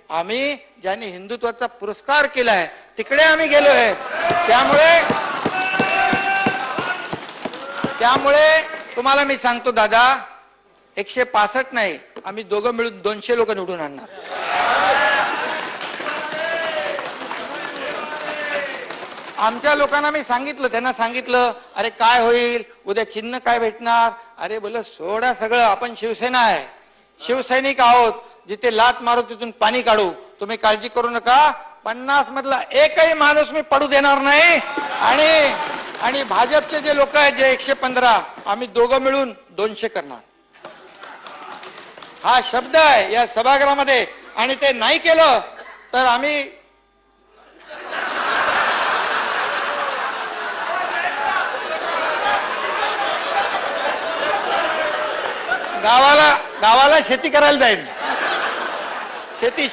आम्ही ज्यांनी हिंदुत्वाचा पुरस्कार केलाय तिकडे आम्ही गेलोय. त्यामुळे तुम्हाला मी सांगतो दादा, 165 नाही, आम्ही दोघं मिळून 200 लोक निवडून आणणार. आमच्या लोकांना मी सांगितलं, त्यांना सांगितलं, अरे काय होईल उद्या, चिन्ह काय भेटणार? अरे बोल सोडा सगळं, आपण शिवसेना आहे, शिवसैनिक आहोत, जिथे लात मारू तिथून पाणी काढू, तुम्ही काळजी करू नका. 50 मधला एकही माणूस मी पडू देणार नाही. आणि भाजपचे जे लोक आहेत, जे 115, आम्ही दोघं मिळून 200 करणार. हा शब्द आहे या सभागृहामध्ये. आणि ते नाही केलं तर आम्ही गावाला शेती करायला जाईल. शेती